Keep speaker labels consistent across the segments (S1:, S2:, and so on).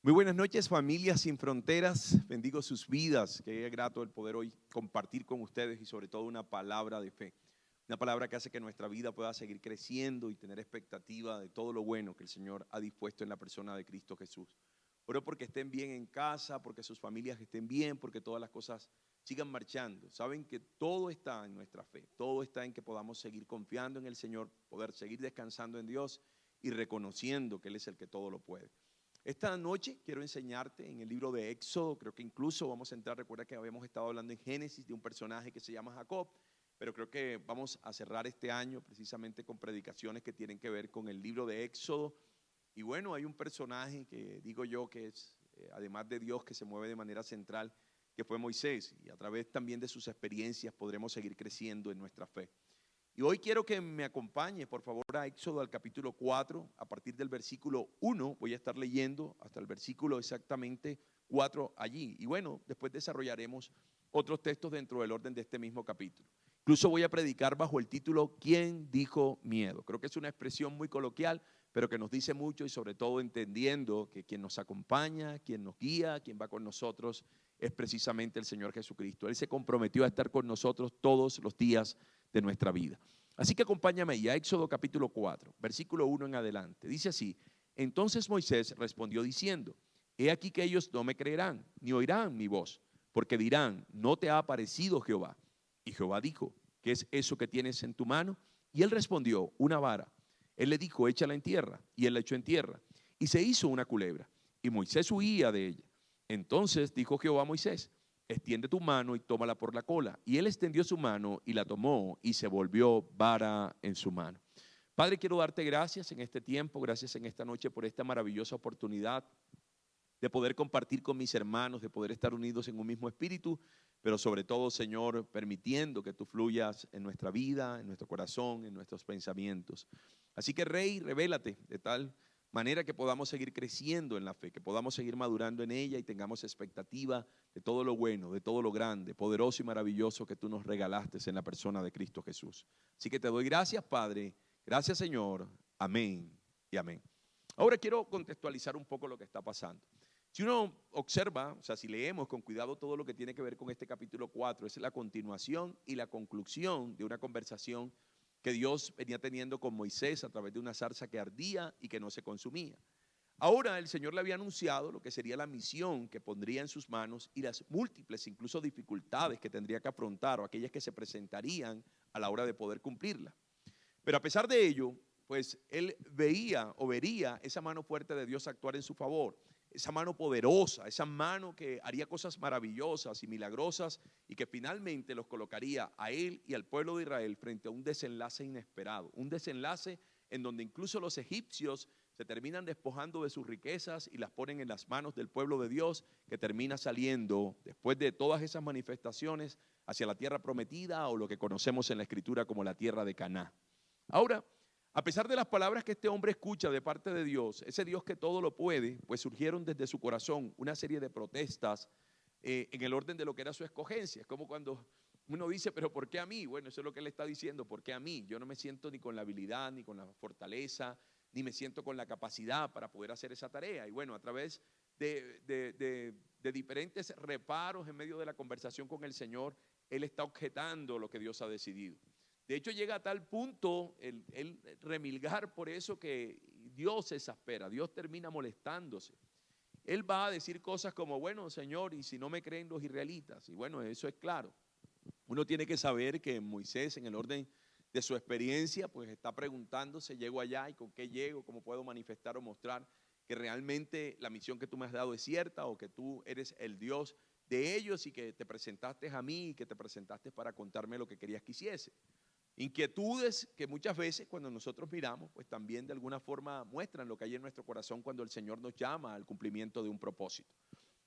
S1: Muy buenas noches, familias sin fronteras. Bendigo sus vidas. Qué grato el poder hoy compartir con ustedes y sobre todo una palabra de fe. Una palabra que hace que nuestra vida pueda seguir creciendo y tener expectativa de todo lo bueno que el Señor ha dispuesto en la persona de Cristo Jesús. Oro porque estén bien en casa, porque sus familias estén bien, porque todas las cosas sigan marchando. Saben que todo está en nuestra fe, todo está en que podamos seguir confiando en el Señor, poder seguir descansando en Dios y reconociendo que Él es el que todo lo puede. Esta noche quiero enseñarte en el libro de Éxodo, creo que incluso vamos a entrar, recuerda que habíamos estado hablando en Génesis de un personaje que se llama Jacob, pero creo que vamos a cerrar este año precisamente con predicaciones que tienen que ver con el libro de Éxodo. Y bueno, hay un personaje que digo yo que es, además de Dios, que se mueve de manera central, que fue Moisés, y a través también de sus experiencias podremos seguir creciendo en nuestra fe. Y hoy quiero que me acompañe, por favor, a Éxodo al capítulo 4, a partir del versículo 1, voy a estar leyendo hasta el versículo exactamente 4 allí. Y bueno, después desarrollaremos otros textos dentro del orden de este mismo capítulo. Incluso voy a predicar bajo el título ¿Quién dijo miedo? Creo que es una expresión muy coloquial, pero que nos dice mucho y sobre todo entendiendo que quien nos acompaña, quien nos guía, quien va con nosotros es precisamente el Señor Jesucristo. Él se comprometió a estar con nosotros todos los días de nuestra vida. Así que acompáñame ahí a Éxodo capítulo 4, versículo 1 en adelante. Dice así: entonces Moisés respondió diciendo: he aquí que ellos no me creerán, ni oirán mi voz, porque dirán, no te ha aparecido Jehová. Y Jehová dijo, ¿qué es eso que tienes en tu mano? Y él respondió, una vara. Él le dijo, échala en tierra. Y él la echó en tierra. Y se hizo una culebra. Y Moisés huía de ella. Entonces dijo Jehová a Moisés, extiende tu mano y tómala por la cola. Y él extendió su mano y la tomó y se volvió vara en su mano. Padre, quiero darte gracias en este tiempo, gracias en esta noche por esta maravillosa oportunidad de poder compartir con mis hermanos, de poder estar unidos en un mismo espíritu, pero sobre todo, Señor, permitiendo que tú fluyas en nuestra vida, en nuestro corazón, en nuestros pensamientos. Así que, Rey, revélate de tal manera que podamos seguir creciendo en la fe, que podamos seguir madurando en ella y tengamos expectativa de todo lo bueno, de todo lo grande, poderoso y maravilloso que tú nos regalaste en la persona de Cristo Jesús. Así que te doy gracias, Padre, gracias, Señor, amén y amén. Ahora quiero contextualizar un poco lo que está pasando. Si uno observa, o sea, si leemos con cuidado todo lo que tiene que ver con este capítulo 4, es la continuación y la conclusión de una conversación que Dios venía teniendo con Moisés a través de una zarza que ardía y que no se consumía. Ahora el Señor le había anunciado lo que sería la misión que pondría en sus manos y las múltiples, incluso dificultades que tendría que afrontar o aquellas que se presentarían a la hora de poder cumplirla. Pero a pesar de ello, pues él veía o vería esa mano fuerte de Dios actuar en su favor, esa mano poderosa, esa mano que haría cosas maravillosas y milagrosas y que finalmente los colocaría a él y al pueblo de Israel frente a un desenlace inesperado, un desenlace en donde incluso los egipcios se terminan despojando de sus riquezas y las ponen en las manos del pueblo de Dios, que termina saliendo después de todas esas manifestaciones hacia la tierra prometida o lo que conocemos en la escritura como la tierra de Canaán. Ahora, a pesar de las palabras que este hombre escucha de parte de Dios, ese Dios que todo lo puede, pues surgieron desde su corazón una serie de protestas en el orden de lo que era su escogencia. Es como cuando uno dice, pero ¿por qué a mí? Bueno, eso es lo que él está diciendo, ¿por qué a mí? Yo no me siento ni con la habilidad, ni con la fortaleza, ni me siento con la capacidad para poder hacer esa tarea. Y bueno, a través de diferentes reparos en medio de la conversación con el Señor, él está objetando lo que Dios ha decidido. De hecho, llega a tal punto el remilgar por eso que Dios se exaspera, Dios termina molestándose. Él va a decir cosas como, bueno, Señor, y si no me creen los israelitas. Y bueno, eso es claro. Uno tiene que saber que Moisés, en el orden de su experiencia, pues está preguntándose, ¿llego allá y con qué llego? ¿Cómo puedo manifestar o mostrar que realmente la misión que tú me has dado es cierta o que tú eres el Dios de ellos y que te presentaste a mí y que te presentaste para contarme lo que querías que hiciese? Inquietudes que muchas veces cuando nosotros miramos, pues también de alguna forma muestran lo que hay en nuestro corazón cuando el Señor nos llama al cumplimiento de un propósito.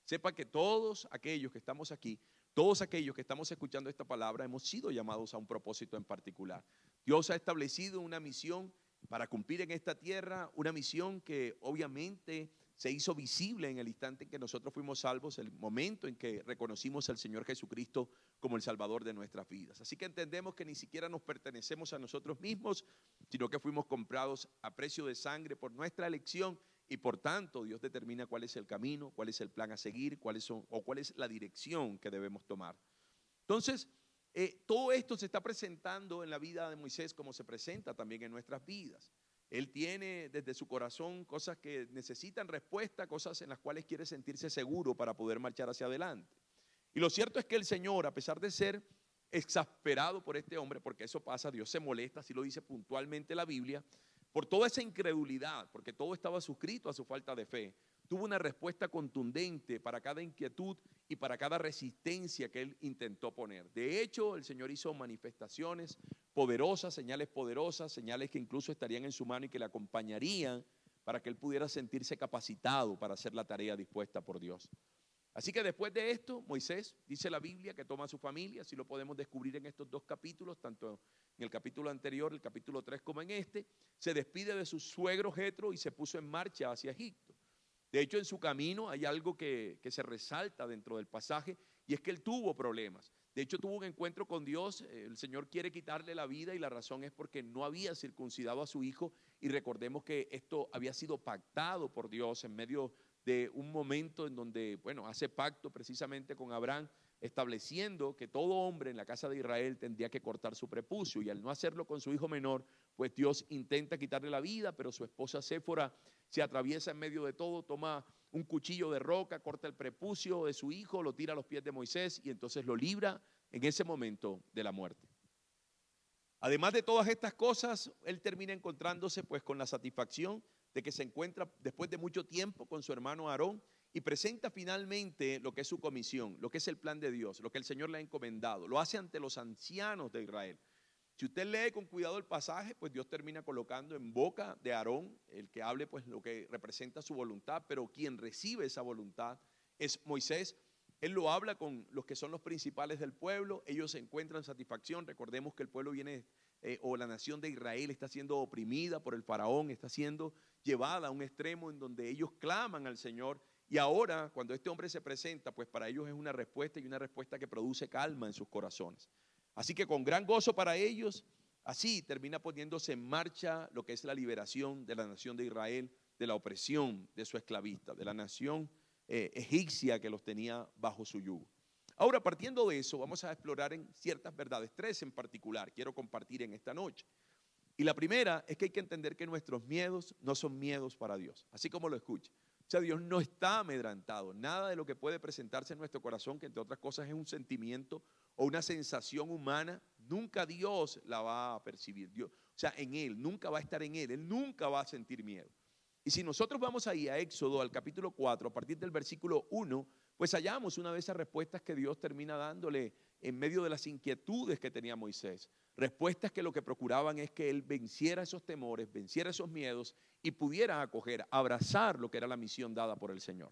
S1: Sepa que todos aquellos que estamos aquí, todos aquellos que estamos escuchando esta palabra, hemos sido llamados a un propósito en particular. Dios ha establecido una misión para cumplir en esta tierra, una misión que obviamente se hizo visible en el instante en que nosotros fuimos salvos, el momento en que reconocimos al Señor Jesucristo como el Salvador de nuestras vidas. Así que entendemos que ni siquiera nos pertenecemos a nosotros mismos, sino que fuimos comprados a precio de sangre por nuestra elección y por tanto Dios determina cuál es el camino, cuál es el plan a seguir, cuál es la dirección que debemos tomar. Entonces, todo esto se está presentando en la vida de Moisés como se presenta también en nuestras vidas. Él tiene desde su corazón cosas que necesitan respuesta, cosas en las cuales quiere sentirse seguro para poder marchar hacia adelante. Y lo cierto es que el Señor, a pesar de ser exasperado por este hombre, porque eso pasa, Dios se molesta, así lo dice puntualmente la Biblia, por toda esa incredulidad, porque todo estaba suscrito a su falta de fe, tuvo una respuesta contundente para cada inquietud y para cada resistencia que él intentó poner. De hecho, el Señor hizo manifestaciones poderosas, señales que incluso estarían en su mano y que le acompañarían para que él pudiera sentirse capacitado para hacer la tarea dispuesta por Dios. Así que después de esto, Moisés, dice la Biblia, que toma a su familia, así lo podemos descubrir en estos dos capítulos, tanto en el capítulo anterior, el capítulo 3, como en este, se despide de su suegro Jetro y se puso en marcha hacia Egipto. De hecho, en su camino hay algo que se resalta dentro del pasaje, y es que él tuvo problemas. De hecho, tuvo un encuentro con Dios, el Señor quiere quitarle la vida y la razón es porque no había circuncidado a su hijo, y recordemos que esto había sido pactado por Dios en medio de un momento en donde, hace pacto precisamente con Abraham, estableciendo que todo hombre en la casa de Israel tendría que cortar su prepucio, y al no hacerlo con su hijo menor, pues Dios intenta quitarle la vida, pero su esposa Séfora se atraviesa en medio de todo, toma un cuchillo de roca, corta el prepucio de su hijo, lo tira a los pies de Moisés y entonces lo libra en ese momento de la muerte. Además de todas estas cosas, él termina encontrándose pues con la satisfacción de que se encuentra después de mucho tiempo con su hermano Aarón y presenta finalmente lo que es su comisión, lo que es el plan de Dios, lo que el Señor le ha encomendado. Lo hace ante los ancianos de Israel. Si usted lee con cuidado el pasaje, pues Dios termina colocando en boca de Aarón el que hable pues lo que representa su voluntad, pero quien recibe esa voluntad es Moisés. Él lo habla con los que son los principales del pueblo, ellos encuentran satisfacción. Recordemos que el pueblo viene, o la nación de Israel está siendo oprimida por el faraón, está siendo llevada a un extremo en donde ellos claman al Señor. Y ahora, cuando este hombre se presenta, pues para ellos es una respuesta, y una respuesta que produce calma en sus corazones. Así que con gran gozo para ellos, así termina poniéndose en marcha lo que es la liberación de la nación de Israel, de la opresión de su esclavista, de la nación egipcia que los tenía bajo su yugo. Ahora, partiendo de eso, vamos a explorar en ciertas verdades, 3 en particular, quiero compartir en esta noche. Y la primera es que hay que entender que nuestros miedos no son miedos para Dios, así como lo escucha. O sea, Dios no está amedrantado. Nada de lo que puede presentarse en nuestro corazón, que entre otras cosas es un sentimiento o una sensación humana, nunca Dios la va a percibir. Dios, o sea, en Él, nunca va a estar en Él nunca va a sentir miedo. Y si nosotros vamos ahí a Éxodo, al capítulo 4, a partir del versículo 1, pues hallamos una de esas respuestas que Dios termina dándole en medio de las inquietudes que tenía Moisés. Respuestas que lo que procuraban es que él venciera esos temores, venciera esos miedos y pudiera acoger, abrazar lo que era la misión dada por el Señor.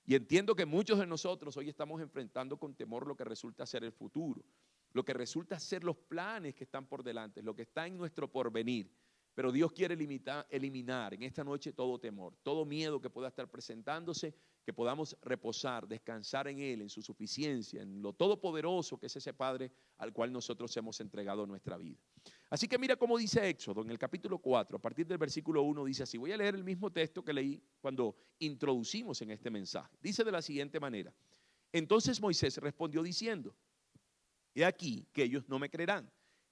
S1: Y entiendo que muchos de nosotros hoy estamos enfrentando con temor lo que resulta ser el futuro, lo que resulta ser los planes que están por delante, lo que está en nuestro porvenir. Pero Dios quiere eliminar en esta noche todo temor, todo miedo que pueda estar presentándose, que podamos reposar, descansar en Él, en su suficiencia, en lo todopoderoso que es ese Padre al cual nosotros hemos entregado nuestra vida. Así que mira cómo dice Éxodo en el capítulo 4, a partir del versículo 1 dice así. Voy a leer el mismo texto que leí cuando introducimos en este mensaje. Dice de la siguiente manera: entonces Moisés respondió diciendo: he aquí que ellos no me creerán,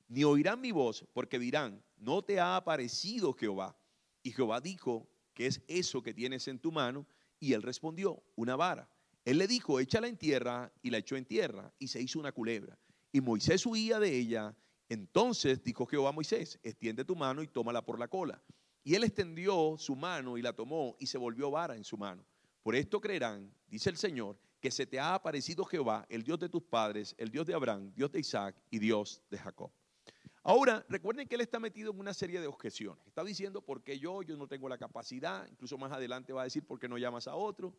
S1: ni oirán mi voz, porque dirán: no te ha aparecido Jehová. Y Jehová dijo: ¿qué es eso que tienes en tu mano? Y él respondió: una vara. Él le dijo: échala en tierra, y la echó en tierra, y se hizo una culebra. Y Moisés huía de ella. Entonces dijo Jehová a Moisés: extiende tu mano y tómala por la cola. Y él extendió su mano y la tomó, y se volvió vara en su mano. Por esto creerán, dice el Señor, que se te ha aparecido Jehová, el Dios de tus padres, el Dios de Abraham, Dios de Isaac y Dios de Jacob. Ahora, recuerden que él está metido en una serie de objeciones. Está diciendo: ¿por qué yo no tengo la capacidad? Incluso más adelante va a decir: ¿por qué no llamas a otro?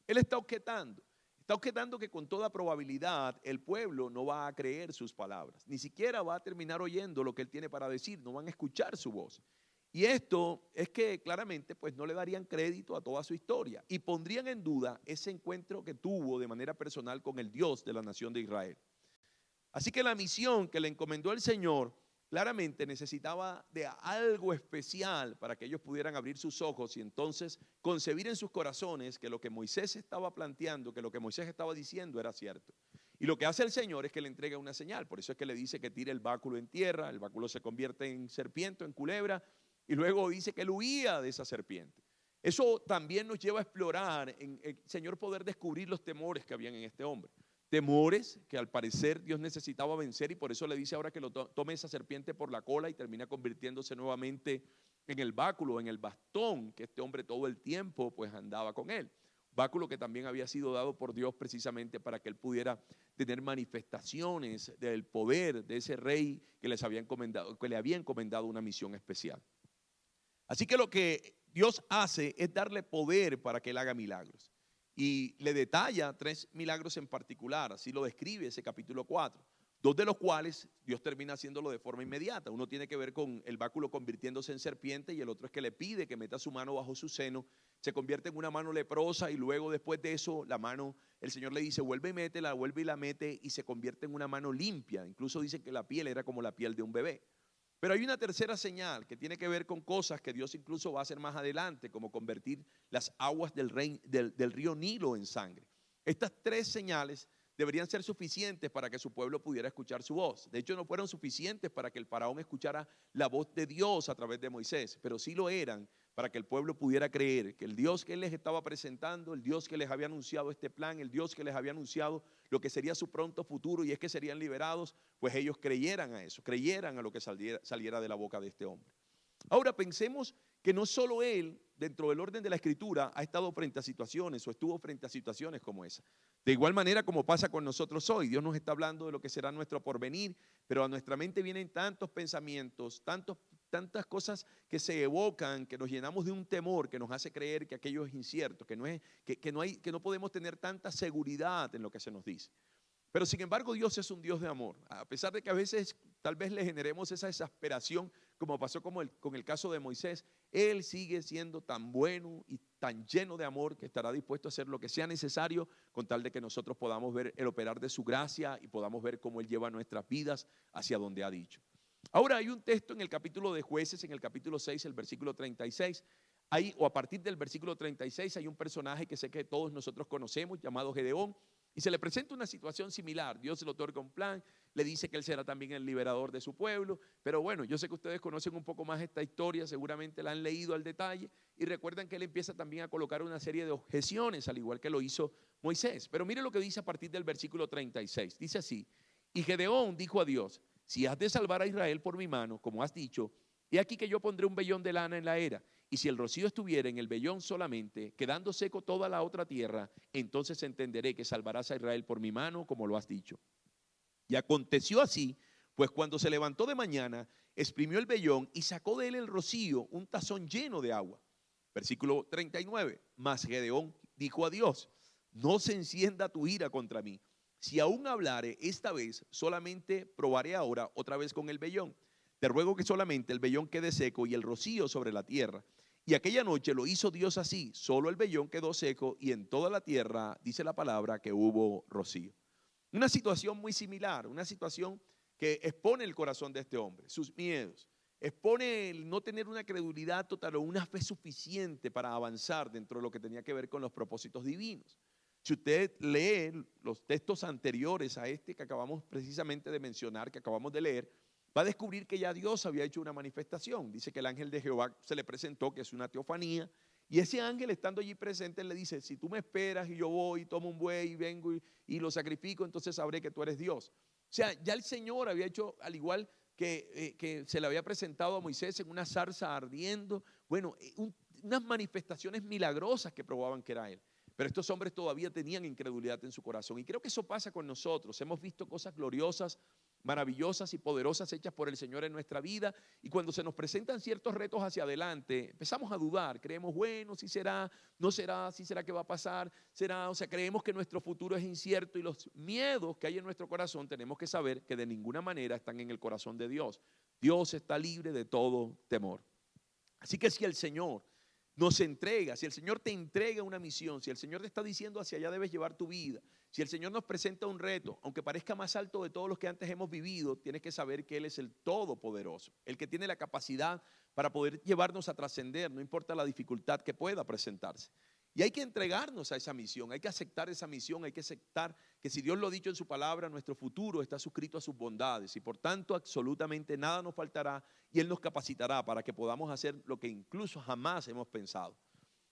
S1: Él está objetando que con toda probabilidad el pueblo no va a creer sus palabras, ni siquiera va a terminar oyendo lo que él tiene para decir, no van a escuchar su voz. Y esto es que claramente pues no le darían crédito a toda su historia y pondrían en duda ese encuentro que tuvo de manera personal con el Dios de la nación de Israel. Así que la misión que le encomendó el Señor claramente necesitaba de algo especial para que ellos pudieran abrir sus ojos y entonces concebir en sus corazones que lo que Moisés estaba planteando, que lo que Moisés estaba diciendo era cierto. Y lo que hace el Señor es que le entrega una señal. Por eso es que le dice que tire el báculo en tierra, el báculo se convierte en serpiente, en culebra, y luego dice que él huía de esa serpiente. Eso también nos lleva a explorar, en el Señor poder descubrir los temores que habían en este hombre. Temores que al parecer Dios necesitaba vencer, y por eso le dice ahora que lo tome esa serpiente por la cola y termina convirtiéndose nuevamente en el báculo, en el bastón que este hombre todo el tiempo pues andaba con él. Báculo que también había sido dado por Dios precisamente para que él pudiera tener manifestaciones del poder de ese rey que les había encomendado, que le había encomendado una misión especial. Así que lo que Dios hace es darle poder para que él haga milagros. Y le detalla 3 milagros en particular, así lo describe ese capítulo 4. 2 de los cuales Dios termina haciéndolo de forma inmediata. Uno tiene que ver con el báculo convirtiéndose en serpiente y el otro es que le pide que meta su mano bajo su seno, se convierte en una mano leprosa y luego después de eso la mano, el Señor le dice vuelve y métela, vuelve y la mete y se convierte en una mano limpia. Incluso dice que la piel era como la piel de un bebé. Pero hay una tercera señal que tiene que ver con cosas que Dios incluso va a hacer más adelante, como convertir las aguas del río Nilo en sangre. Estas 3 señales deberían ser suficientes para que su pueblo pudiera escuchar su voz. De hecho, no fueron suficientes para que el faraón escuchara la voz de Dios a través de Moisés, pero sí lo eran para que el pueblo pudiera creer que el Dios que él les estaba presentando, el Dios que les había anunciado este plan, el Dios que les había anunciado lo que sería su pronto futuro y es que serían liberados, pues ellos creyeran a eso, creyeran a lo que saliera de la boca de este hombre. Ahora pensemos que no solo él, dentro del orden de la escritura, ha estado frente a situaciones o estuvo frente a situaciones como esa. De igual manera como pasa con nosotros hoy, Dios nos está hablando de lo que será nuestro porvenir, pero a nuestra mente vienen tantos pensamientos, tantas cosas que se evocan, que nos llenamos de un temor que nos hace creer que aquello es incierto, que no podemos tener tanta seguridad en lo que se nos dice. Pero sin embargo Dios es un Dios de amor, a pesar de que a veces tal vez le generemos esa exasperación como pasó con el caso de Moisés. Él sigue siendo tan bueno y tan lleno de amor que estará dispuesto a hacer lo que sea necesario con tal de que nosotros podamos ver el operar de su gracia y podamos ver cómo Él lleva nuestras vidas hacia donde ha dicho. Ahora hay un texto en el capítulo de Jueces, en el capítulo 6, el versículo 36, o a partir del versículo 36 hay un personaje que sé que todos nosotros conocemos llamado Gedeón. Y se le presenta una situación similar. Dios le otorga un plan, le dice que él será también el liberador de su pueblo. Pero bueno, yo sé que ustedes conocen un poco más esta historia, seguramente la han leído al detalle. Y recuerdan que él empieza también a colocar una serie de objeciones, al igual que lo hizo Moisés. Pero mire lo que dice a partir del versículo 36. Dice así: y Gedeón dijo a Dios: si has de salvar a Israel por mi mano, como has dicho, he aquí que yo pondré un vellón de lana en la era. Y si el rocío estuviera en el vellón solamente, quedando seco toda la otra tierra, entonces entenderé que salvarás a Israel por mi mano, como lo has dicho. Y aconteció así, pues cuando se levantó de mañana, exprimió el vellón y sacó de él el rocío, un tazón lleno de agua. Versículo 39. Mas Gedeón dijo a Dios: no se encienda tu ira contra mí. Si aún hablare esta vez, solamente probaré ahora otra vez con el vellón. Te ruego que solamente el vellón quede seco y el rocío sobre la tierra. Y aquella noche lo hizo Dios así, solo el vellón quedó seco y en toda la tierra, dice la palabra, que hubo rocío. Una situación muy similar, una situación que expone el corazón de este hombre, sus miedos, expone el no tener una credulidad total o una fe suficiente para avanzar dentro de lo que tenía que ver con los propósitos divinos. Si usted lee los textos anteriores a este que acabamos precisamente de mencionar, que acabamos de leer, va a descubrir que ya Dios había hecho una manifestación. Dice que el ángel de Jehová se le presentó, que es una teofanía, y ese ángel estando allí presente le dice: si tú me esperas y yo voy y tomo un buey y vengo y lo sacrifico, entonces sabré que tú eres Dios. O sea, ya el Señor había hecho, al igual que se le había presentado a Moisés en una zarza ardiendo, bueno, unas manifestaciones milagrosas que probaban que era Él. Pero estos hombres todavía tenían incredulidad en su corazón. Y creo que eso pasa con nosotros. Hemos visto cosas gloriosas, maravillosas y poderosas hechas por el Señor en nuestra vida. Y cuando se nos presentan ciertos retos hacia adelante, empezamos a dudar. Creemos, bueno, si será, no será, si será que va a pasar, será. O sea, creemos que nuestro futuro es incierto. Y los miedos que hay en nuestro corazón tenemos que saber que de ninguna manera están en el corazón de Dios. Dios está libre de todo temor. Así que si el Señor nos entrega, si el Señor te entrega una misión, si el Señor te está diciendo hacia allá debes llevar tu vida, si el Señor nos presenta un reto, aunque parezca más alto de todos los que antes hemos vivido, tienes que saber que Él es el Todopoderoso, el que tiene la capacidad para poder llevarnos a trascender, no importa la dificultad que pueda presentarse. Y hay que entregarnos a esa misión, hay que aceptar esa misión, hay que aceptar que si Dios lo ha dicho en su palabra, nuestro futuro está suscrito a sus bondades y por tanto absolutamente nada nos faltará y Él nos capacitará para que podamos hacer lo que incluso jamás hemos pensado.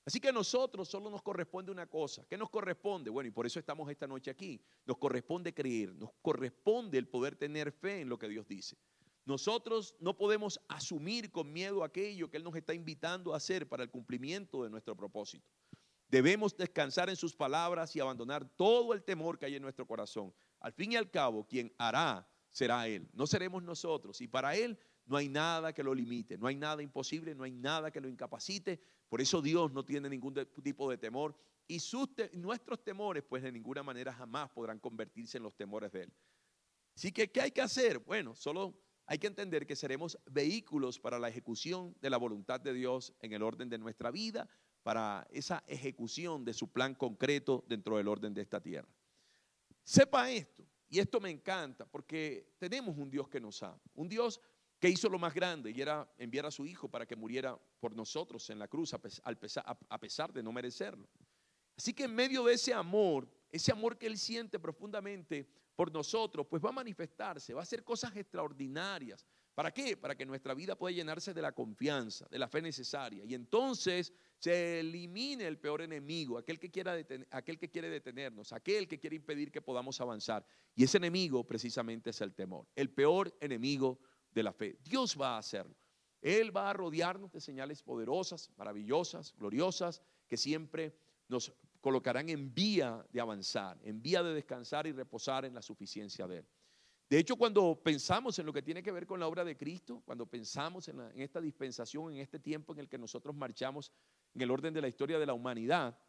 S1: Así que a nosotros solo nos corresponde una cosa. ¿Qué nos corresponde? Bueno, y por eso estamos esta noche aquí. Nos corresponde creer, nos corresponde el poder tener fe en lo que Dios dice. Nosotros no podemos asumir con miedo aquello que Él nos está invitando a hacer para el cumplimiento de nuestro propósito. Debemos descansar en sus palabras y abandonar todo el temor que hay en nuestro corazón. Al fin y al cabo, quien hará será Él, no seremos nosotros. Y para Él no hay nada que lo limite, no hay nada imposible, no hay nada que lo incapacite. Por eso Dios no tiene ningún tipo de temor. Y nuestros temores, pues de ninguna manera jamás podrán convertirse en los temores de Él. Así que, ¿qué hay que hacer? Bueno, solo hay que entender que seremos vehículos para la ejecución de la voluntad de Dios en el orden de nuestra vida, para esa ejecución de su plan concreto dentro del orden de esta tierra. Sepa esto, y esto me encanta, porque tenemos un Dios que nos ama, un Dios que hizo lo más grande y era enviar a su Hijo para que muriera por nosotros en la cruz a pesar de no merecerlo. Así que en medio de ese amor que Él siente profundamente por nosotros, pues va a manifestarse, va a hacer cosas extraordinarias. ¿Para qué? Para que nuestra vida pueda llenarse de la confianza, de la fe necesaria. Y entonces se elimine el peor enemigo, aquel que quiere detenernos, aquel que quiere impedir que podamos avanzar. Y ese enemigo precisamente es el temor, el peor enemigo de la fe. Dios va a hacerlo. Él va a rodearnos de señales poderosas, maravillosas, gloriosas, que siempre nos colocarán en vía de avanzar, en vía de descansar y reposar en la suficiencia de Él. De hecho, cuando pensamos en lo que tiene que ver con la obra de Cristo, cuando pensamos en esta dispensación, en este tiempo en el que nosotros marchamos en el orden de la historia de la humanidad,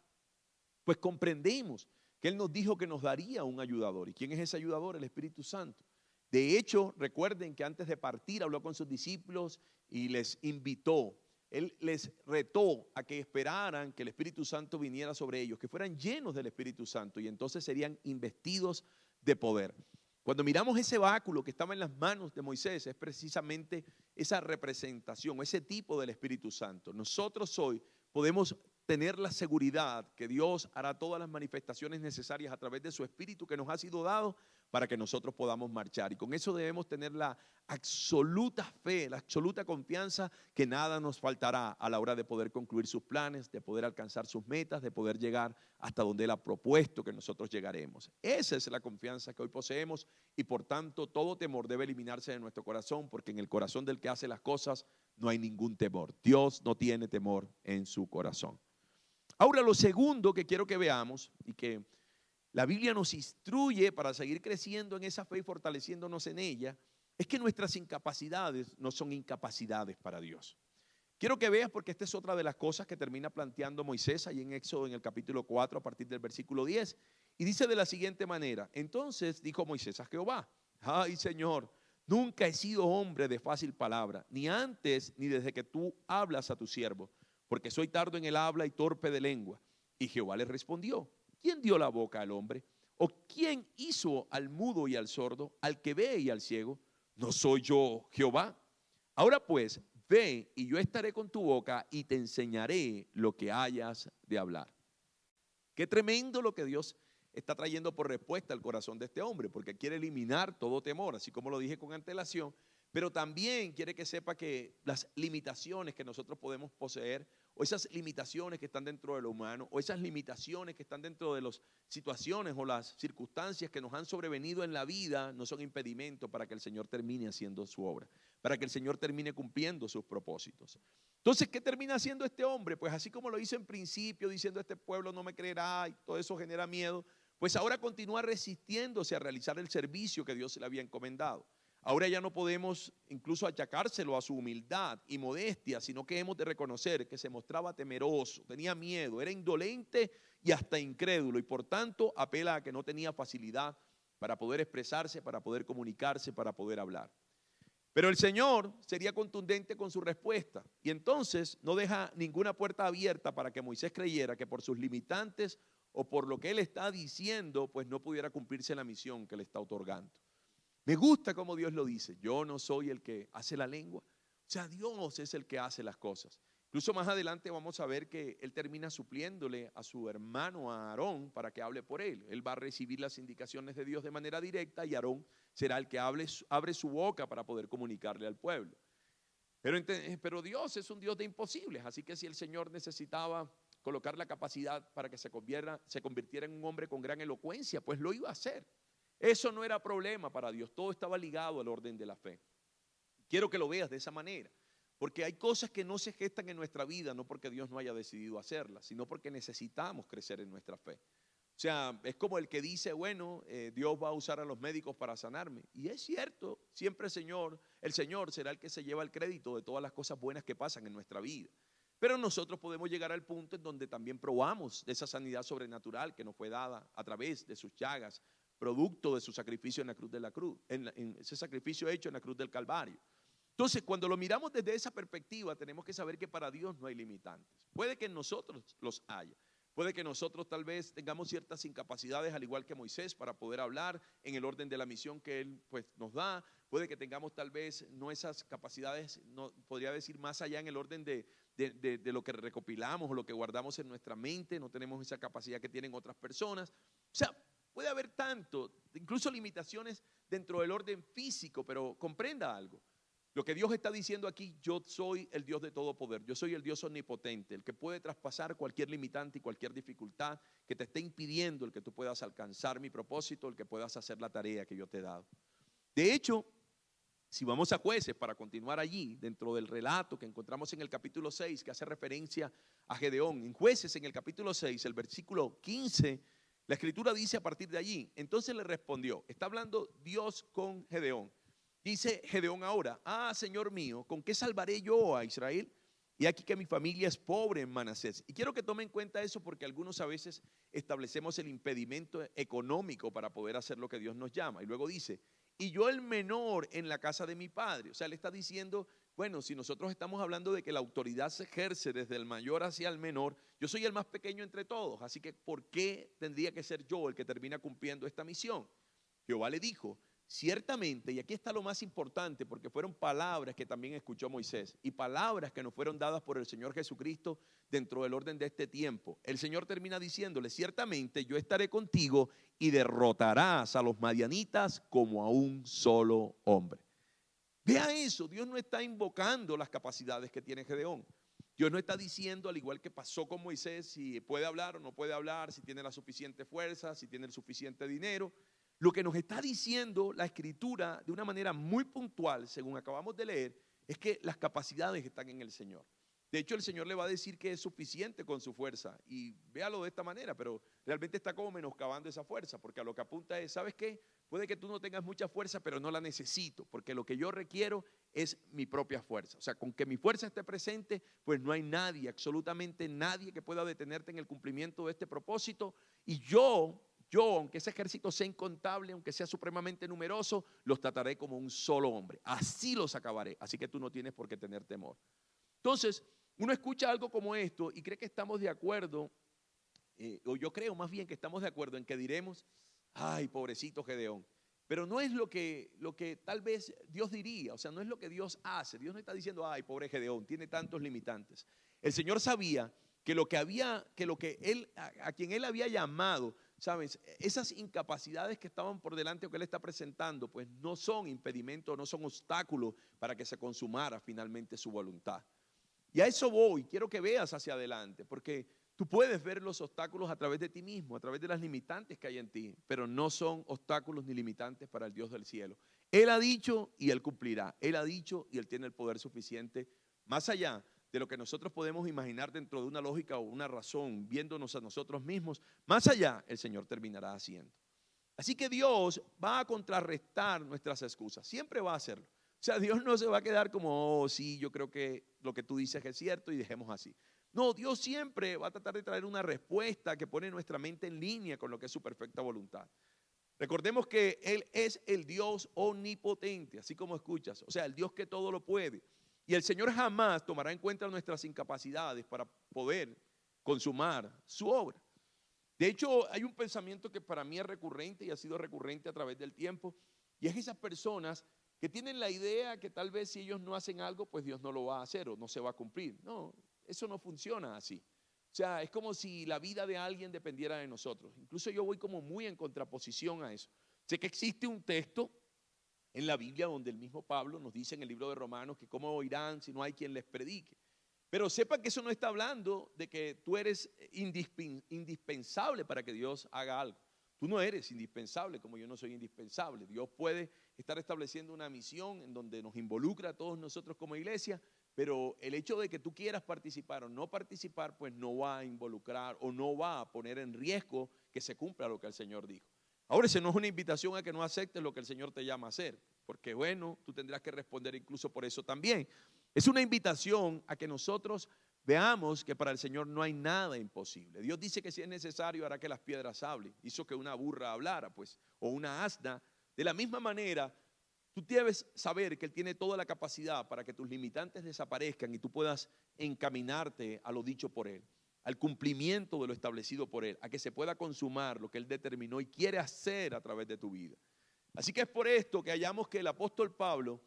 S1: pues comprendemos que Él nos dijo que nos daría un ayudador. ¿Y quién es ese ayudador? El Espíritu Santo. De hecho, recuerden que antes de partir habló con sus discípulos y les invitó. Él les retó a que esperaran que el Espíritu Santo viniera sobre ellos, que fueran llenos del Espíritu Santo y entonces serían investidos de poder. Cuando miramos ese báculo que estaba en las manos de Moisés, es precisamente esa representación, ese tipo del Espíritu Santo. Nosotros hoy podemos tener la seguridad que Dios hará todas las manifestaciones necesarias a través de su Espíritu que nos ha sido dado para que nosotros podamos marchar. Y con eso debemos tener la absoluta fe, la absoluta confianza que nada nos faltará a la hora de poder concluir sus planes, de poder alcanzar sus metas, de poder llegar hasta donde Él ha propuesto que nosotros llegaremos. Esa es la confianza que hoy poseemos y por tanto todo temor debe eliminarse de nuestro corazón, porque en el corazón del que hace las cosas no hay ningún temor. Dios no tiene temor en su corazón. Ahora, lo segundo que quiero que veamos y que la Biblia nos instruye para seguir creciendo en esa fe y fortaleciéndonos en ella, es que nuestras incapacidades no son incapacidades para Dios. Quiero que veas, porque esta es otra de las cosas que termina planteando Moisés ahí en Éxodo en el capítulo 4 a partir del versículo 10. Y dice de la siguiente manera: entonces dijo Moisés a Jehová: ay, Señor, nunca he sido hombre de fácil palabra, ni antes ni desde que tú hablas a tu siervo, porque soy tardo en el habla y torpe de lengua. Y Jehová le respondió: ¿quién dio la boca al hombre? ¿O quién hizo al mudo y al sordo, al que ve y al ciego? ¿No soy yo Jehová? Ahora pues, ve y yo estaré con tu boca y te enseñaré lo que hayas de hablar. Qué tremendo lo que Dios está trayendo por respuesta al corazón de este hombre, porque quiere eliminar todo temor, así como lo dije con antelación, pero también quiere que sepa que las limitaciones que nosotros podemos poseer, o esas limitaciones que están dentro de lo humano, o esas limitaciones que están dentro de las situaciones o las circunstancias que nos han sobrevenido en la vida, no son impedimento para que el Señor termine haciendo su obra, para que el Señor termine cumpliendo sus propósitos. Entonces, ¿qué termina haciendo este hombre? Pues así como lo hizo en principio, diciendo este pueblo no me creerá, y todo eso genera miedo, pues ahora continúa resistiéndose a realizar el servicio que Dios le había encomendado. Ahora ya no podemos incluso achacárselo a su humildad y modestia, sino que hemos de reconocer que se mostraba temeroso, tenía miedo, era indolente y hasta incrédulo, y por tanto apela a que no tenía facilidad para poder expresarse, para poder comunicarse, para poder hablar. Pero el Señor sería contundente con su respuesta y entonces no deja ninguna puerta abierta para que Moisés creyera que por sus limitantes o por lo que él está diciendo, pues no pudiera cumplirse la misión que le está otorgando. Me gusta como Dios lo dice, yo no soy el que hace la lengua, o sea, Dios es el que hace las cosas. Incluso más adelante vamos a ver que él termina supliéndole a su hermano a Aarón para que hable por él. Él va a recibir las indicaciones de Dios de manera directa y Aarón será el que abre su boca para poder comunicarle al pueblo. Pero Dios es un Dios de imposibles, así que si el Señor necesitaba colocar la capacidad para que se convirtiera en un hombre con gran elocuencia, pues lo iba a hacer. Eso no era problema para Dios, todo estaba ligado al orden de la fe. Quiero que lo veas de esa manera, porque hay cosas que no se gestan en nuestra vida, no porque Dios no haya decidido hacerlas, sino porque necesitamos crecer en nuestra fe. O sea, es como el que dice, bueno, Dios va a usar a los médicos para sanarme. Y es cierto, siempre el Señor será el que se lleva el crédito de todas las cosas buenas que pasan en nuestra vida. Pero nosotros podemos llegar al punto en donde también probamos de esa sanidad sobrenatural que nos fue dada a través de sus llagas, producto de su sacrificio en la cruz de la cruz, en ese sacrificio hecho en la cruz del Calvario. Entonces, cuando lo miramos desde esa perspectiva, tenemos que saber que para Dios no hay limitantes. Puede que en nosotros los haya. Puede que nosotros tal vez tengamos ciertas incapacidades, al igual que Moisés, para poder hablar en el orden de la misión que Él pues, nos da. Puede que tengamos tal vez no esas capacidades, no, podría decir más allá en el orden de lo que recopilamos o lo que guardamos en nuestra mente. No tenemos esa capacidad que tienen otras personas. O sea, puede haber tanto, incluso limitaciones dentro del orden físico, pero comprenda algo. Lo que Dios está diciendo aquí, yo soy el Dios de todo poder, yo soy el Dios omnipotente, el que puede traspasar cualquier limitante y cualquier dificultad que te esté impidiendo el que tú puedas alcanzar mi propósito, el que puedas hacer la tarea que yo te he dado. De hecho, si vamos a Jueces para continuar allí, dentro del relato que encontramos en el capítulo 6, que hace referencia a Gedeón, en Jueces en el capítulo 6, el versículo 15, la escritura dice a partir de allí, entonces le respondió, está hablando Dios con Gedeón. Dice Gedeón ahora, Señor mío, ¿con qué salvaré yo a Israel? Y aquí que mi familia es pobre en Manasés. Y quiero que tomen en cuenta eso porque algunos a veces establecemos el impedimento económico para poder hacer lo que Dios nos llama. Y luego dice, y yo el menor en la casa de mi padre. O sea, le está diciendo, bueno, si nosotros estamos hablando de que la autoridad se ejerce desde el mayor hacia el menor, yo soy el más pequeño entre todos. Así que, ¿por qué tendría que ser yo el que termina cumpliendo esta misión? Jehová le dijo, ciertamente, y aquí está lo más importante, porque fueron palabras que también escuchó Moisés y palabras que nos fueron dadas por el Señor Jesucristo dentro del orden de este tiempo. El Señor termina diciéndole, ciertamente yo estaré contigo y derrotarás a los madianitas como a un solo hombre. Vea eso, Dios no está invocando las capacidades que tiene Gedeón. Dios no está diciendo, al igual que pasó con Moisés, si puede hablar o no puede hablar, si tiene la suficiente fuerza, si tiene el suficiente dinero. Lo que nos está diciendo la escritura de una manera muy puntual, según acabamos de leer, es que las capacidades están en el Señor. De hecho, el Señor le va a decir que es suficiente con su fuerza. Y véalo de esta manera, pero realmente está como menoscabando esa fuerza, porque a lo que apunta es, ¿sabes qué? Puede que tú no tengas mucha fuerza, pero no la necesito, porque lo que yo requiero es mi propia fuerza. O sea, con que mi fuerza esté presente, pues no hay nadie, absolutamente nadie que pueda detenerte en el cumplimiento de este propósito. Y yo, aunque ese ejército sea incontable, aunque sea supremamente numeroso, los trataré como un solo hombre. Así los acabaré. Así que tú no tienes por qué tener temor. Entonces, uno escucha algo como esto y cree que estamos de acuerdo, o yo creo más bien que estamos de acuerdo en que diremos, ay, pobrecito Gedeón. Pero no es lo que tal vez Dios diría, o sea, no es lo que Dios hace. Dios no está diciendo, ay, pobre Gedeón, tiene tantos limitantes. El Señor sabía que a quien Él había llamado, ¿sabes? Esas incapacidades que estaban por delante o que Él está presentando, pues no son impedimentos, no son obstáculos para que se consumara finalmente su voluntad. Y a eso voy, quiero que veas hacia adelante, porque tú puedes ver los obstáculos a través de ti mismo, a través de las limitantes que hay en ti, pero no son obstáculos ni limitantes para el Dios del cielo. Él ha dicho y Él cumplirá. Él ha dicho y Él tiene el poder suficiente, más allá de lo que nosotros podemos imaginar dentro de una lógica o una razón, viéndonos a nosotros mismos, más allá el Señor terminará haciendo. Así que Dios va a contrarrestar nuestras excusas, siempre va a hacerlo. O sea, Dios no se va a quedar como, oh, sí, yo creo que lo que tú dices es cierto y dejemos así. No, Dios siempre va a tratar de traer una respuesta que pone nuestra mente en línea con lo que es su perfecta voluntad. Recordemos que Él es el Dios omnipotente, así como escuchas, o sea, el Dios que todo lo puede. Y el Señor jamás tomará en cuenta nuestras incapacidades para poder consumar su obra. De hecho, hay un pensamiento que para mí es recurrente y ha sido recurrente a través del tiempo, y es esas personas que tienen la idea que tal vez si ellos no hacen algo, pues Dios no lo va a hacer o no se va a cumplir. No, eso no funciona así. O sea, es como si la vida de alguien dependiera de nosotros. Incluso yo voy como muy en contraposición a eso. Sé que existe un texto en la Biblia donde el mismo Pablo nos dice en el libro de Romanos que cómo oirán si no hay quien les predique. Pero sepa que eso no está hablando de que tú eres indispensable para que Dios haga algo. Tú no eres indispensable como yo no soy indispensable. Dios puede estar estableciendo una misión en donde nos involucra a todos nosotros como iglesia, pero el hecho de que tú quieras participar o no participar, pues no va a involucrar o no va a poner en riesgo que se cumpla lo que el Señor dijo. Ahora, eso no es una invitación a que no aceptes lo que el Señor te llama a hacer, porque bueno, tú tendrás que responder incluso por eso también. Es una invitación a que nosotros veamos que para el Señor no hay nada imposible. Dios dice que si es necesario hará que las piedras hablen. Hizo que una burra hablara, pues, o una asna. De la misma manera, tú debes saber que Él tiene toda la capacidad para que tus limitantes desaparezcan y tú puedas encaminarte a lo dicho por Él, al cumplimiento de lo establecido por Él, a que se pueda consumar lo que Él determinó y quiere hacer a través de tu vida. Así que es por esto que hallamos que el apóstol Pablo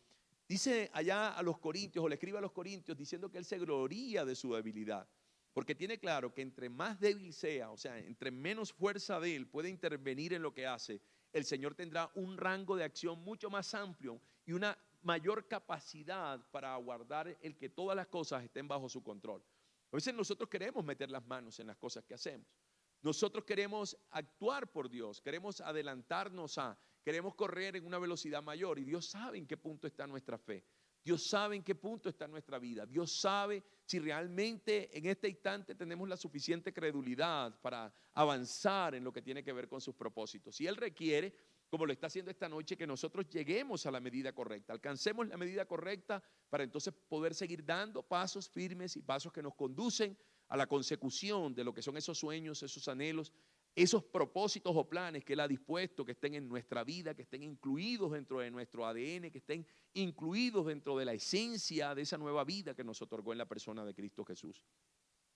S1: dice allá a los corintios, o le escribe a los corintios, diciendo que él se gloría de su debilidad, porque tiene claro que entre más débil sea, o sea, entre menos fuerza de él puede intervenir en lo que hace, el Señor tendrá un rango de acción mucho más amplio y una mayor capacidad para aguardar el que todas las cosas estén bajo su control. A veces nosotros queremos meter las manos en las cosas que hacemos. Nosotros queremos actuar por Dios, queremos adelantarnos queremos correr en una velocidad mayor y Dios sabe en qué punto está nuestra fe. Dios sabe en qué punto está nuestra vida. Dios sabe si realmente en este instante tenemos la suficiente credulidad para avanzar en lo que tiene que ver con sus propósitos. Y Él requiere, como lo está haciendo esta noche, que nosotros lleguemos a la medida correcta, alcancemos la medida correcta para entonces poder seguir dando pasos firmes y pasos que nos conducen a la consecución de lo que son esos sueños, esos anhelos, esos propósitos o planes que Él ha dispuesto que estén en nuestra vida, que estén incluidos dentro de nuestro ADN, que estén incluidos dentro de la esencia de esa nueva vida que nos otorgó en la persona de Cristo Jesús.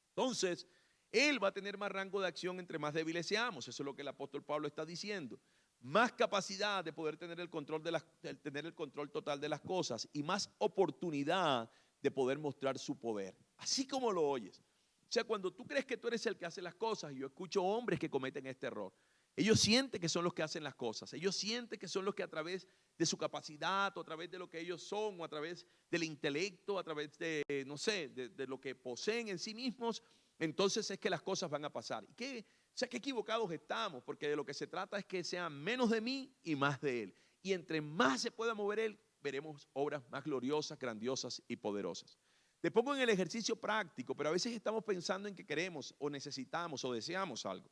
S1: Entonces, Él va a tener más rango de acción entre más débiles seamos. Eso es lo que el apóstol Pablo está diciendo. Más capacidad de poder tener el control, tener el control total de las cosas y más oportunidad de poder mostrar su poder. Así como lo oyes. O sea, cuando tú crees que tú eres el que hace las cosas, y yo escucho hombres que cometen este error, ellos sienten que son los que hacen las cosas, ellos sienten que son los que a través de su capacidad, o a través de lo que ellos son, o a través del intelecto, a través de, no sé, de lo que poseen en sí mismos, entonces es que las cosas van a pasar. O sea, qué equivocados estamos, porque de lo que se trata es que sea menos de mí y más de Él. Y entre más se pueda mover Él, veremos obras más gloriosas, grandiosas y poderosas. Te pongo en el ejercicio práctico, pero a veces estamos pensando en que queremos o necesitamos o deseamos algo.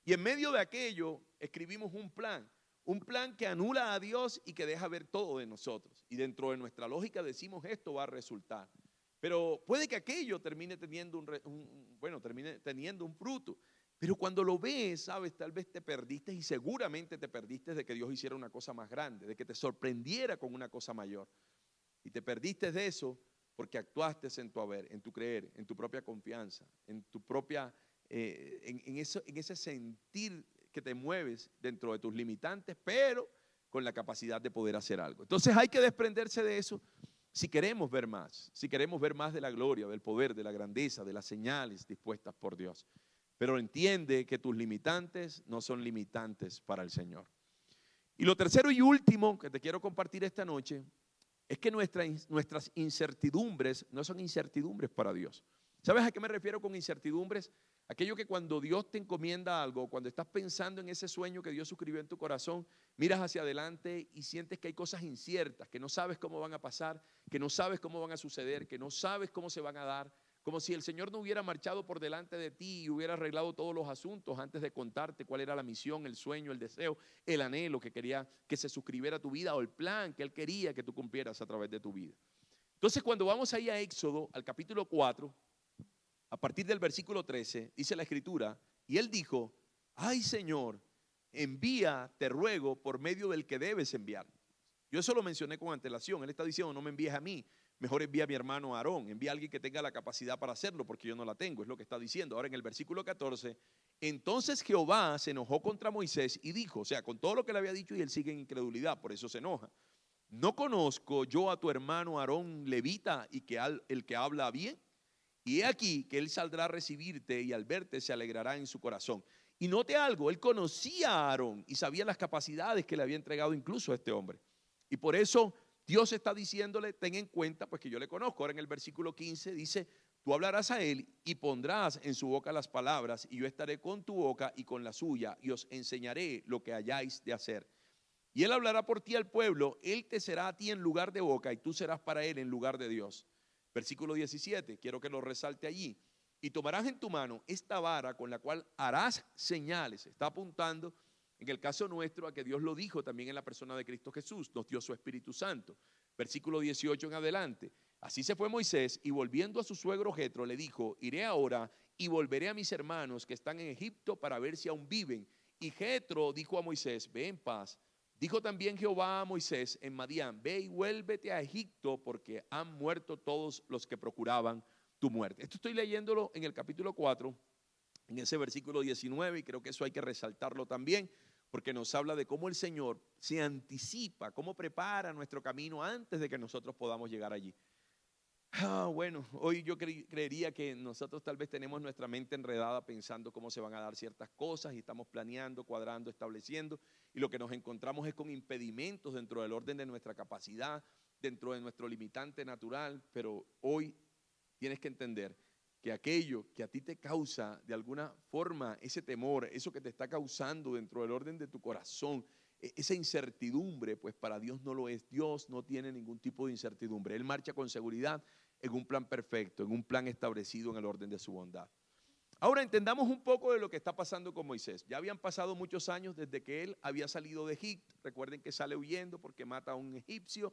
S1: Y en medio de aquello escribimos un plan que anula a Dios y que deja ver todo de nosotros. Y dentro de nuestra lógica decimos esto va a resultar. Pero puede que aquello termine teniendo un fruto. Pero cuando lo ves, sabes, tal vez te perdiste y seguramente te perdiste de que Dios hiciera una cosa más grande, de que te sorprendiera con una cosa mayor. Y te perdiste de eso porque actuaste en tu haber, en tu creer, en tu propia confianza, en tu propia, en ese sentir que te mueves dentro de tus limitantes, pero con la capacidad de poder hacer algo. Entonces hay que desprenderse de eso si queremos ver más de la gloria, del poder, de la grandeza, de las señales dispuestas por Dios. Pero entiende que tus limitantes no son limitantes para el Señor. Y lo tercero y último que te quiero compartir esta noche es que nuestras incertidumbres no son incertidumbres para Dios. ¿Sabes a qué me refiero con incertidumbres? Aquello que cuando Dios te encomienda algo, cuando estás pensando en ese sueño que Dios suscribió en tu corazón, miras hacia adelante y sientes que hay cosas inciertas, que no sabes cómo van a pasar, que no sabes cómo van a suceder, que no sabes cómo se van a dar, como si el Señor no hubiera marchado por delante de ti y hubiera arreglado todos los asuntos antes de contarte cuál era la misión, el sueño, el deseo, el anhelo que quería que se suscribiera a tu vida o el plan que Él quería que tú cumplieras a través de tu vida. Entonces, cuando vamos ahí a Éxodo, al capítulo 4, a partir del versículo 13, dice la Escritura, y Él dijo, ay Señor, envía, te ruego, por medio del que debes enviar. Yo eso lo mencioné con antelación. Él está diciendo, no me envíes a mí, mejor envía a mi hermano Aarón, envía a alguien que tenga la capacidad para hacerlo, porque yo no la tengo, es lo que está diciendo. Ahora en el versículo 14, entonces Jehová se enojó contra Moisés y dijo, o sea, con todo lo que le había dicho, y él sigue en incredulidad, por eso se enoja. ¿No conozco yo a tu hermano Aarón levita y el que habla bien? Y he aquí que él saldrá a recibirte y al verte se alegrará en su corazón. Y note algo, él conocía a Aarón y sabía las capacidades que le había entregado incluso a este hombre. Y por eso Dios está diciéndole, ten en cuenta, pues que yo le conozco. Ahora en el versículo 15 dice, tú hablarás a él y pondrás en su boca las palabras y yo estaré con tu boca y con la suya y os enseñaré lo que hayáis de hacer. Y él hablará por ti al pueblo, él te será a ti en lugar de boca y tú serás para él en lugar de Dios. Versículo 17, quiero que lo resalte allí. Y tomarás en tu mano esta vara con la cual harás señales. Está apuntando en el caso nuestro a que Dios lo dijo también en la persona de Cristo Jesús, nos dio su Espíritu Santo. Versículo 18 en adelante. Así se fue Moisés y volviendo a su suegro Jetro le dijo, iré ahora y volveré a mis hermanos que están en Egipto para ver si aún viven. Y Jetro dijo a Moisés, ve en paz. Dijo también Jehová a Moisés en Madián, ve y vuélvete a Egipto porque han muerto todos los que procuraban tu muerte. Esto estoy leyéndolo en el capítulo 4, en ese versículo 19, y creo que eso hay que resaltarlo también, porque nos habla de cómo el Señor se anticipa, cómo prepara nuestro camino antes de que nosotros podamos llegar allí. Bueno, hoy yo creería que nosotros tal vez tenemos nuestra mente enredada pensando cómo se van a dar ciertas cosas y estamos planeando, cuadrando, estableciendo, y lo que nos encontramos es con impedimentos dentro del orden de nuestra capacidad, dentro de nuestro limitante natural. Pero hoy tienes que entender que aquello que a ti te causa de alguna forma ese temor, eso que te está causando dentro del orden de tu corazón, esa incertidumbre, pues para Dios no lo es. Dios no tiene ningún tipo de incertidumbre. Él marcha con seguridad en un plan perfecto, en un plan establecido en el orden de su bondad. Ahora entendamos un poco de lo que está pasando con Moisés. Ya habían pasado muchos años desde que él había salido de Egipto. Recuerden que sale huyendo porque mata a un egipcio.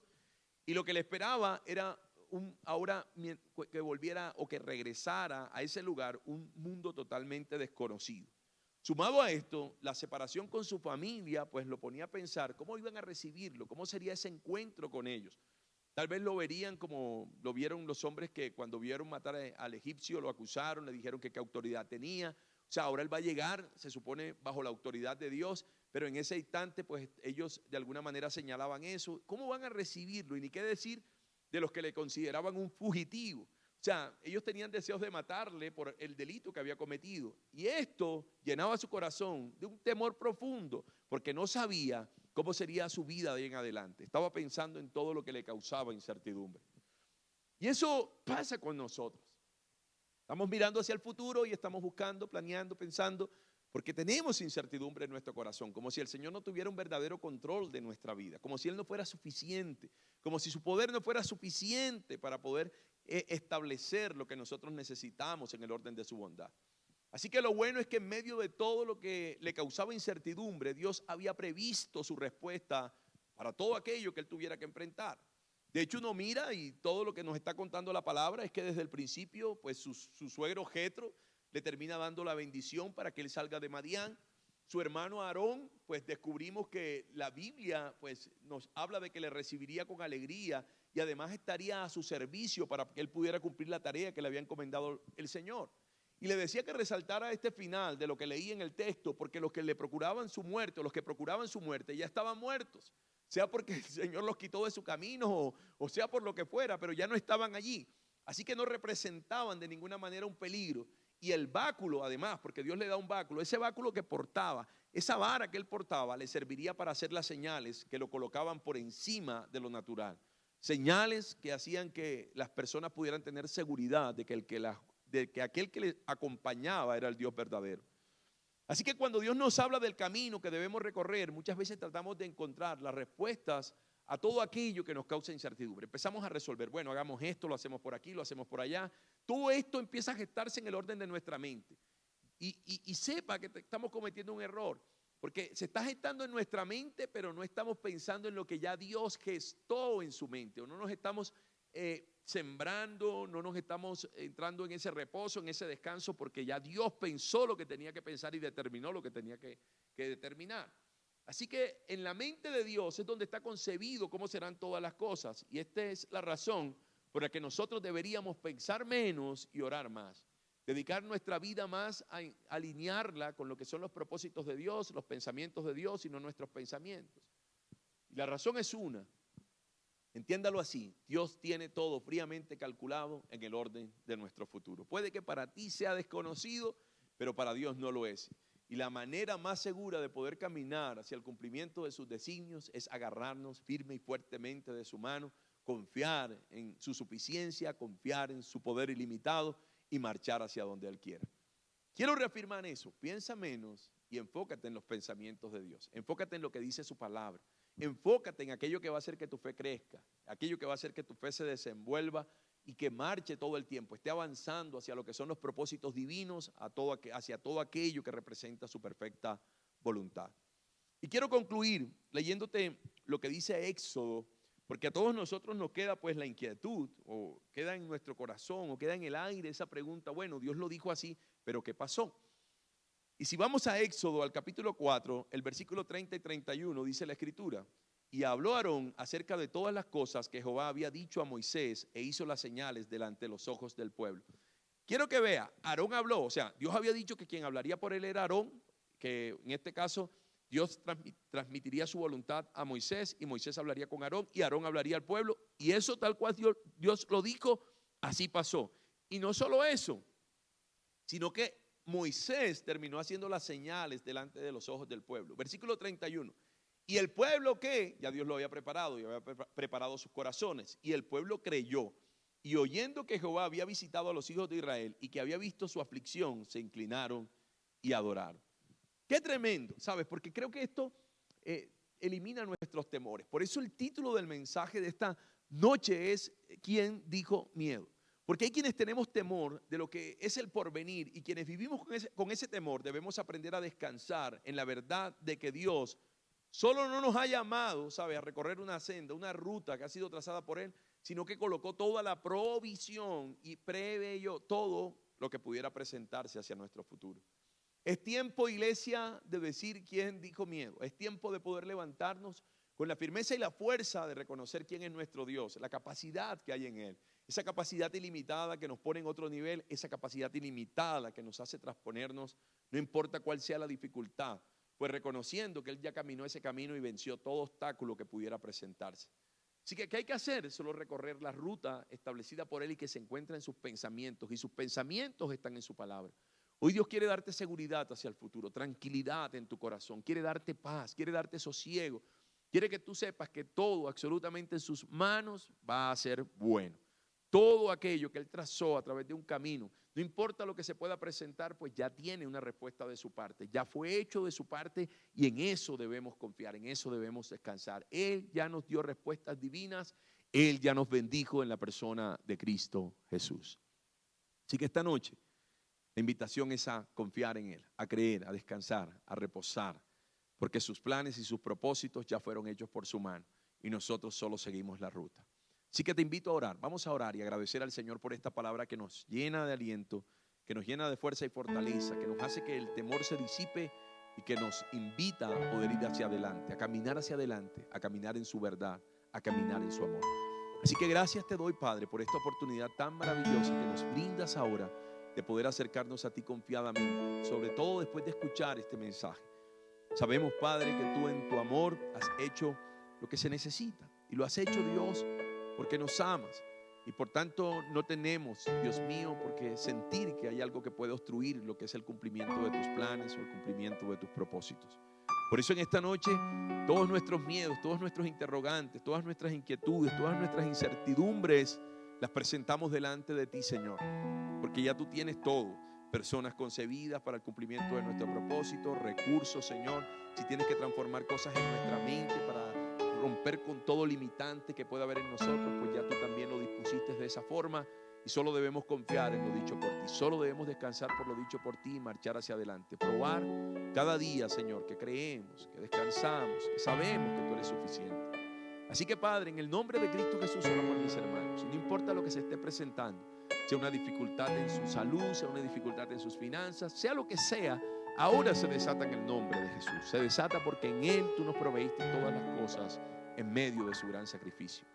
S1: Y lo que le esperaba era ahora que volviera o que regresara a ese lugar un mundo totalmente desconocido. Sumado a esto, la separación con su familia, pues lo ponía a pensar cómo iban a recibirlo, cómo sería ese encuentro con ellos. Tal vez lo verían como lo vieron los hombres que cuando vieron matar al egipcio lo acusaron, le dijeron que qué autoridad tenía. O sea, ahora él va a llegar, se supone, bajo la autoridad de Dios, pero en ese instante, pues ellos de alguna manera señalaban eso. ¿Cómo van a recibirlo? Y ni qué decir de los que le consideraban un fugitivo. O sea, ellos tenían deseos de matarle por el delito que había cometido. Y esto llenaba su corazón de un temor profundo, porque no sabía cómo sería su vida de ahí en adelante. Estaba pensando en todo lo que le causaba incertidumbre. Y eso pasa con nosotros. Estamos mirando hacia el futuro y estamos buscando, planeando, pensando, porque tenemos incertidumbre en nuestro corazón, como si el Señor no tuviera un verdadero control de nuestra vida, como si Él no fuera suficiente, como si su poder no fuera suficiente para poder establecer lo que nosotros necesitamos en el orden de su bondad. Así que lo bueno es que en medio de todo lo que le causaba incertidumbre, Dios había previsto su respuesta para todo aquello que él tuviera que enfrentar. De hecho, uno mira y todo lo que nos está contando la palabra es que desde el principio, pues su suegro Jetro le termina dando la bendición para que él salga de Madián. Su hermano Aarón, pues descubrimos que la Biblia pues nos habla de que le recibiría con alegría y además estaría a su servicio para que él pudiera cumplir la tarea que le había encomendado el Señor. Y le decía que resaltara este final de lo que leí en el texto, porque los que le procuraban su muerte, o los que procuraban su muerte, ya estaban muertos, sea porque el Señor los quitó de su camino o sea por lo que fuera, pero ya no estaban allí. Así que no representaban de ninguna manera un peligro. Y el báculo, además, porque Dios le da un báculo, ese báculo que portaba, esa vara que él portaba, le serviría para hacer las señales que lo colocaban por encima de lo natural. Señales que hacían que las personas pudieran tener seguridad de que aquel que le acompañaba era el Dios verdadero. Así que cuando Dios nos habla del camino que debemos recorrer, muchas veces tratamos de encontrar las respuestas a todo aquello que nos causa incertidumbre. Empezamos a resolver, bueno, hagamos esto, lo hacemos por aquí, lo hacemos por allá. Todo esto empieza a gestarse en el orden de nuestra mente. Y sepa que estamos cometiendo un error, porque se está gestando en nuestra mente, pero no estamos pensando en lo que ya Dios gestó en su mente, o no nos estamos sembrando, no nos estamos entrando en ese reposo, en ese descanso, porque ya Dios pensó lo que tenía que pensar y determinó lo que tenía que determinar. Así que en la mente de Dios es donde está concebido cómo serán todas las cosas. Y esta es la razón por la que nosotros deberíamos pensar menos y orar más. Dedicar nuestra vida más a alinearla con lo que son los propósitos de Dios, los pensamientos de Dios y no nuestros pensamientos. Y la razón es una. Entiéndalo así, Dios tiene todo fríamente calculado en el orden de nuestro futuro. Puede que para ti sea desconocido, pero para Dios no lo es. Y la manera más segura de poder caminar hacia el cumplimiento de sus designios es agarrarnos firme y fuertemente de su mano, confiar en su suficiencia, confiar en su poder ilimitado y marchar hacia donde Él quiera. Quiero reafirmar eso, piensa menos y enfócate en los pensamientos de Dios, enfócate en lo que dice su palabra. Enfócate en aquello que va a hacer que tu fe crezca, aquello que va a hacer que tu fe se desenvuelva y que marche todo el tiempo, esté avanzando hacia lo que son los propósitos divinos, hacia todo aquello que representa su perfecta voluntad. Y quiero concluir leyéndote lo que dice Éxodo, porque a todos nosotros nos queda pues la inquietud, o queda en nuestro corazón, o queda en el aire esa pregunta, bueno, Dios lo dijo así, pero ¿qué pasó? Y si vamos a Éxodo, al capítulo 4, el versículo 30 y 31, dice la Escritura: y habló Aarón acerca de todas las cosas que Jehová había dicho a Moisés e hizo las señales delante de los ojos del pueblo. Quiero que vea, Aarón habló, o sea, Dios había dicho que quien hablaría por él era Aarón, que en este caso Dios transmitiría su voluntad a Moisés y Moisés hablaría con Aarón y Aarón hablaría al pueblo, y eso tal cual Dios lo dijo, así pasó. Y no solo eso, sino que Moisés terminó haciendo las señales delante de los ojos del pueblo. Versículo 31. Y el pueblo que ya Dios lo había preparado y había preparado sus corazones. Y el pueblo creyó. Y oyendo que Jehová había visitado a los hijos de Israel y que había visto su aflicción, se inclinaron y adoraron. Qué tremendo, ¿sabes? Porque creo que esto elimina nuestros temores. Por eso el título del mensaje de esta noche es ¿quién dijo miedo? Porque hay quienes tenemos temor de lo que es el porvenir y quienes vivimos con ese temor debemos aprender a descansar en la verdad de que Dios solo no nos ha llamado, ¿sabe?, a recorrer una senda, una ruta que ha sido trazada por Él, sino que colocó toda la provisión y preveyó todo lo que pudiera presentarse hacia nuestro futuro. Es tiempo, iglesia, de decir quién dijo miedo. Es tiempo de poder levantarnos con la firmeza y la fuerza de reconocer quién es nuestro Dios, la capacidad que hay en Él. Esa capacidad ilimitada que nos pone en otro nivel, esa capacidad ilimitada que nos hace transponernos, no importa cuál sea la dificultad, pues reconociendo que Él ya caminó ese camino y venció todo obstáculo que pudiera presentarse. Así que, ¿qué hay que hacer? Solo recorrer la ruta establecida por Él y que se encuentra en sus pensamientos, y sus pensamientos están en su palabra. Hoy Dios quiere darte seguridad hacia el futuro, tranquilidad en tu corazón, quiere darte paz, quiere darte sosiego, quiere que tú sepas que todo absolutamente en sus manos va a ser bueno. Todo aquello que Él trazó a través de un camino, no importa lo que se pueda presentar, pues ya tiene una respuesta de su parte, ya fue hecho de su parte y en eso debemos confiar, en eso debemos descansar. Él ya nos dio respuestas divinas, Él ya nos bendijo en la persona de Cristo Jesús. Así que esta noche la invitación es a confiar en Él, a creer, a descansar, a reposar, porque sus planes y sus propósitos ya fueron hechos por su mano y nosotros solo seguimos la ruta. Así que te invito a orar, vamos a orar y agradecer al Señor por esta palabra que nos llena de aliento, que nos llena de fuerza y fortaleza, que nos hace que el temor se disipe y que nos invita a poder ir hacia adelante, a caminar hacia adelante, a caminar en su verdad, a caminar en su amor. Así que gracias te doy, Padre, por esta oportunidad tan maravillosa que nos brindas ahora de poder acercarnos a ti confiadamente, sobre todo después de escuchar este mensaje. Sabemos, Padre, que tú en tu amor has hecho lo que se necesita y lo has hecho, Dios, porque nos amas y por tanto no tenemos, Dios mío, por qué sentir que hay algo que puede obstruir lo que es el cumplimiento de tus planes o el cumplimiento de tus propósitos. Por eso en esta noche todos nuestros miedos, todos nuestros interrogantes, todas nuestras inquietudes, todas nuestras incertidumbres las presentamos delante de ti, Señor, porque ya tú tienes todo. Personas concebidas para el cumplimiento de nuestro propósito, recursos, Señor. Si tienes que transformar cosas en nuestra mente para romper con todo limitante que pueda haber en nosotros, pues ya tú también lo dispusiste de esa forma y solo debemos confiar en lo dicho por ti. Solo debemos descansar por lo dicho por ti y marchar hacia adelante. Probar cada día, Señor, que creemos, que descansamos, que sabemos que tú eres suficiente. Así que, Padre, en el nombre de Cristo Jesús, oro por mis hermanos. Y no importa lo que se esté presentando, sea una dificultad en su salud, sea una dificultad en sus finanzas, sea lo que sea, ahora se desata en el nombre de Jesús. Se desata porque en Él tú nos proveíste todas las cosas en medio de su gran sacrificio.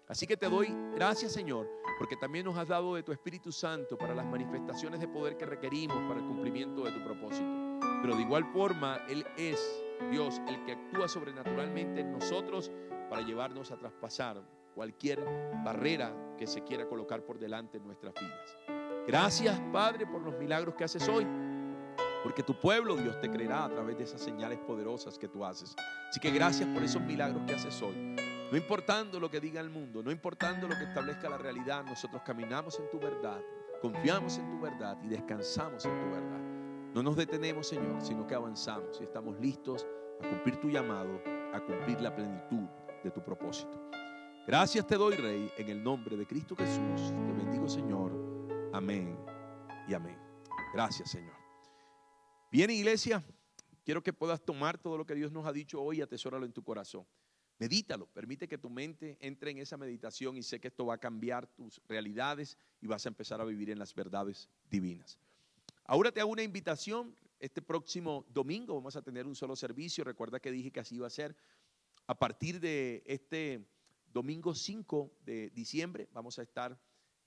S1: Así que te doy gracias, Señor, porque también nos has dado de tu Espíritu Santo para las manifestaciones de poder que requerimos para el cumplimiento de tu propósito. Pero de igual forma, Él es Dios el que actúa sobrenaturalmente en nosotros para llevarnos a traspasar cualquier barrera que se quiera colocar por delante en nuestras vidas. Gracias, Padre, por los milagros que haces hoy, porque tu pueblo, Dios, te creerá a través de esas señales poderosas que tú haces. Así que gracias por esos milagros que haces hoy. No importando lo que diga el mundo, no importando lo que establezca la realidad, nosotros caminamos en tu verdad, confiamos en tu verdad y descansamos en tu verdad. No nos detenemos, Señor, sino que avanzamos y estamos listos a cumplir tu llamado, a cumplir la plenitud de tu propósito. Gracias te doy, Rey, en el nombre de Cristo Jesús. Te bendigo, Señor. Amén y amén. Gracias, Señor. Bien, iglesia, quiero que puedas tomar todo lo que Dios nos ha dicho hoy y atesóralo en tu corazón. Medítalo, permite que tu mente entre en esa meditación y sé que esto va a cambiar tus realidades y vas a empezar a vivir en las verdades divinas. Ahora te hago una invitación. Este próximo domingo vamos a tener un solo servicio. Recuerda que dije que así iba a ser. A partir de este domingo 5 de diciembre vamos a estar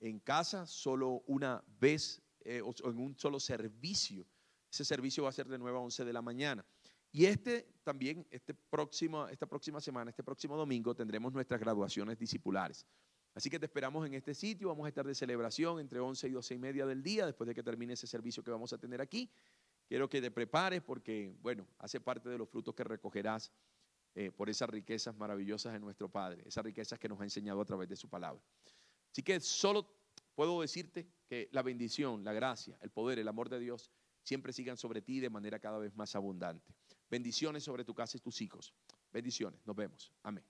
S1: en casa solo una vez o en un solo servicio. Ese servicio va a ser de 9 a 11 de la mañana. Y esta próxima semana, este próximo domingo, tendremos nuestras graduaciones discipulares. Así que te esperamos en este sitio. Vamos a estar de celebración entre 11 y 12 y media del día, después de que termine ese servicio que vamos a tener aquí. Quiero que te prepares porque, bueno, hace parte de los frutos que recogerás por esas riquezas maravillosas de nuestro Padre, esas riquezas que nos ha enseñado a través de su palabra. Así que solo puedo decirte que la bendición, la gracia, el poder, el amor de Dios siempre sigan sobre ti de manera cada vez más abundante. Bendiciones sobre tu casa y tus hijos. Bendiciones. Nos vemos. Amén.